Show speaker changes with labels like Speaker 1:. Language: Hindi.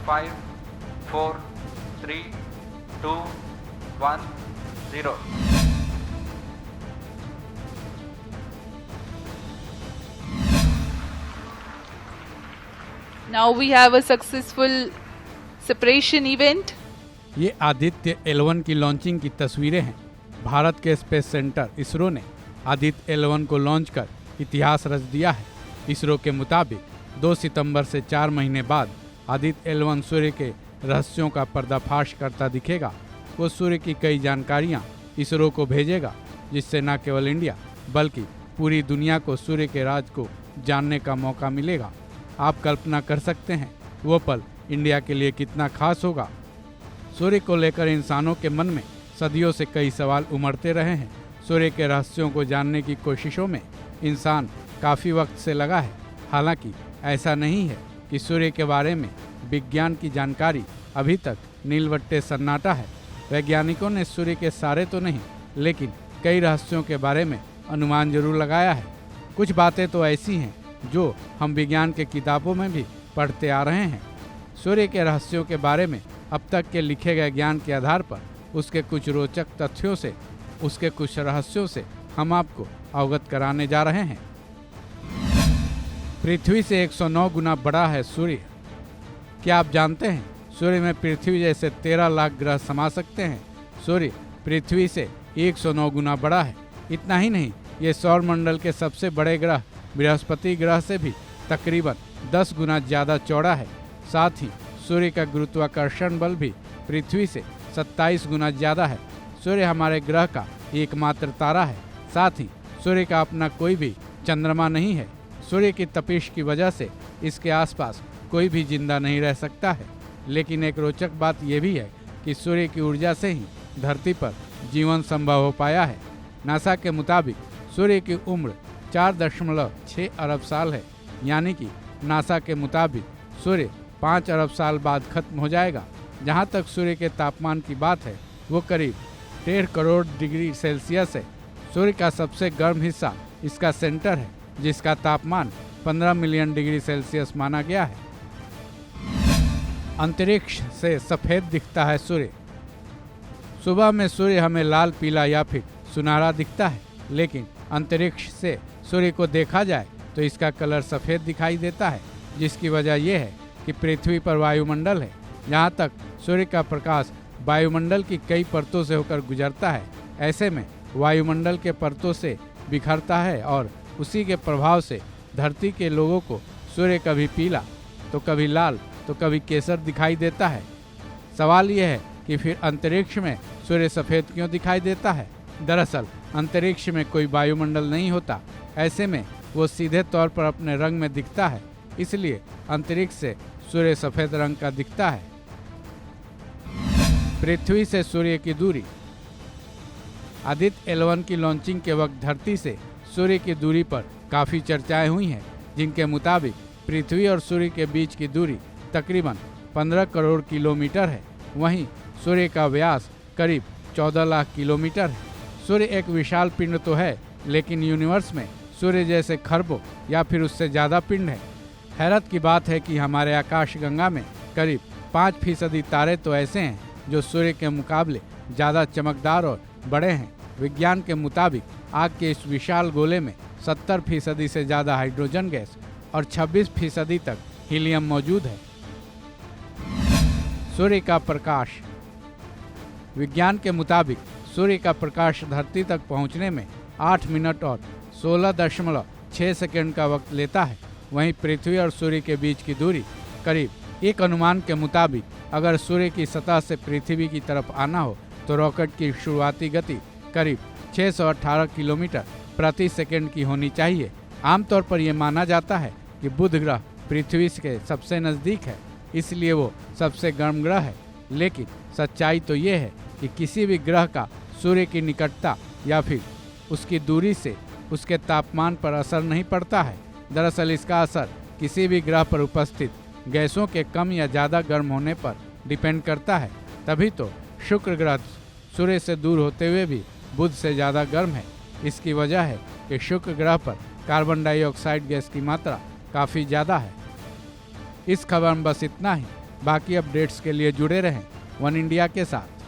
Speaker 1: 5, 4, 3, 2, 1, 0.
Speaker 2: Now we have a successful separation event.
Speaker 3: ये आदित्य L1 की लॉन्चिंग की तस्वीरें हैं। भारत के स्पेस सेंटर इसरो ने आदित्य L1 को लॉन्च कर इतिहास रच दिया है। इसरो के मुताबिक 2 सितंबर से 4 महीने बाद आदित्य L1 सूर्य के रहस्यों का पर्दाफाश करता दिखेगा। वो सूर्य की कई जानकारियां इसरो को भेजेगा, जिससे न केवल इंडिया बल्कि पूरी दुनिया को सूर्य के राज को जानने का मौका मिलेगा। आप कल्पना कर सकते हैं वो पल इंडिया के लिए कितना खास होगा। सूर्य को लेकर इंसानों के मन में सदियों से कई सवाल उमड़ते रहे हैं। सूर्य के रहस्यों को जानने की कोशिशों में इंसान काफ़ी वक्त से लगा है। हालांकि ऐसा नहीं है कि सूर्य के बारे में विज्ञान की जानकारी अभी तक नीलवट्टे सन्नाटा है। वैज्ञानिकों ने सूर्य के सारे तो नहीं, लेकिन कई रहस्यों के बारे में अनुमान जरूर लगाया है। कुछ बातें तो ऐसी हैं जो हम विज्ञान के किताबों में भी पढ़ते आ रहे हैं। सूर्य के रहस्यों के बारे में अब तक के लिखे गए ज्ञान के आधार पर उसके कुछ रोचक तथ्यों से, उसके कुछ रहस्यों से हम आपको अवगत कराने जा रहे हैं। पृथ्वी से 109 गुना बड़ा है सूर्य। क्या आप जानते हैं सूर्य में पृथ्वी जैसे 13 लाख ग्रह समा सकते हैं। सूर्य पृथ्वी से 109 गुना बड़ा है। इतना ही नहीं, ये सौर मंडल के सबसे बड़े ग्रह बृहस्पति ग्रह से भी तकरीबन 10 गुना ज़्यादा चौड़ा है। साथ ही सूर्य का गुरुत्वाकर्षण बल भी पृथ्वी से 27 गुना ज़्यादा है। सूर्य हमारे ग्रह का एकमात्र तारा है। साथ ही सूर्य का अपना कोई भी चंद्रमा नहीं है। सूर्य की तपिश की वजह से इसके आसपास कोई भी जिंदा नहीं रह सकता है। लेकिन एक रोचक बात यह भी है कि सूर्य की ऊर्जा से ही धरती पर जीवन संभव हो पाया है। नासा के मुताबिक सूर्य की उम्र 4.6 अरब साल है। यानी कि नासा के मुताबिक सूर्य 5 अरब साल बाद खत्म हो जाएगा। जहाँ तक सूर्य के तापमान की बात है, वो करीब 1.5 करोड़ डिग्री सेल्सियस है। सूर्य का सबसे गर्म हिस्सा इसका सेंटर है, जिसका तापमान 15 मिलियन डिग्री सेल्सियस माना गया है। अंतरिक्ष से सफ़ेद दिखता है सूर्य। सुबह में सूर्य हमें लाल, पीला या फिर सुनहरा दिखता है, लेकिन अंतरिक्ष से सूर्य को देखा जाए तो इसका कलर सफ़ेद दिखाई देता है, जिसकी वजह यह है कि पृथ्वी पर वायुमंडल है। जहाँ तक सूर्य का प्रकाश वायुमंडल की कई परतों से होकर गुजरता है, ऐसे में वायुमंडल के परतों से बिखरता है और उसी के प्रभाव से धरती के लोगों को सूर्य कभी पीला तो कभी लाल तो कभी केसर दिखाई देता है। सवाल यह है कि फिर अंतरिक्ष में सूर्य सफ़ेद क्यों दिखाई देता है। दरअसल अंतरिक्ष में कोई वायुमंडल नहीं होता। ऐसे में वो सीधे तौर पर अपने रंग में दिखता है, इसलिए अंतरिक्ष से सूर्य सफ़ेद रंग का दिखता है। पृथ्वी से सूर्य की दूरी। आदित्य L1 की लॉन्चिंग के वक्त धरती से सूर्य की दूरी पर काफ़ी चर्चाएं हुई हैं, जिनके मुताबिक पृथ्वी और सूर्य के बीच की दूरी तकरीबन 15 करोड़ किलोमीटर है। वहीं सूर्य का व्यास करीब 14 लाख किलोमीटर है। सूर्य एक विशाल पिंड तो है, लेकिन यूनिवर्स में सूर्य जैसे खरबों या फिर उससे ज़्यादा पिंड है। हैरत की बात है कि हमारे आकाशगंगा में करीब 5% तारे तो ऐसे हैं जो सूर्य के मुकाबले ज़्यादा चमकदार और बड़े हैं। विज्ञान के मुताबिक आग के इस विशाल गोले में 70% से ज़्यादा हाइड्रोजन गैस और 26% तक हीलियम मौजूद है। सूर्य का प्रकाश। विज्ञान के मुताबिक सूर्य का प्रकाश धरती तक पहुंचने में 8 मिनट और 16.6 सेकंड का वक्त लेता है। वहीं पृथ्वी और सूर्य के बीच की दूरी करीब, एक अनुमान के मुताबिक अगर सूर्य की सतह से पृथ्वी की तरफ आना हो तो रॉकेट की शुरुआती गति करीब 618 किलोमीटर प्रति सेकंड की होनी चाहिए। आमतौर पर यह माना जाता है कि बुध ग्रह पृथ्वी के सबसे नज़दीक है, इसलिए वो सबसे गर्म ग्रह है। लेकिन सच्चाई तो ये है कि किसी भी ग्रह का सूर्य की निकटता या फिर उसकी दूरी से उसके तापमान पर असर नहीं पड़ता है। दरअसल इसका असर किसी भी ग्रह पर उपस्थित गैसों के कम या ज़्यादा गर्म होने पर डिपेंड करता है। तभी तो शुक्र ग्रह सूर्य से दूर होते हुए भी बुध से ज़्यादा गर्म है। इसकी वजह है कि शुक्र ग्रह पर कार्बन डाइऑक्साइड गैस की मात्रा काफ़ी ज़्यादा है। इस खबर में बस इतना ही। बाकी अपडेट्स के लिए जुड़े रहें वन इंडिया के साथ।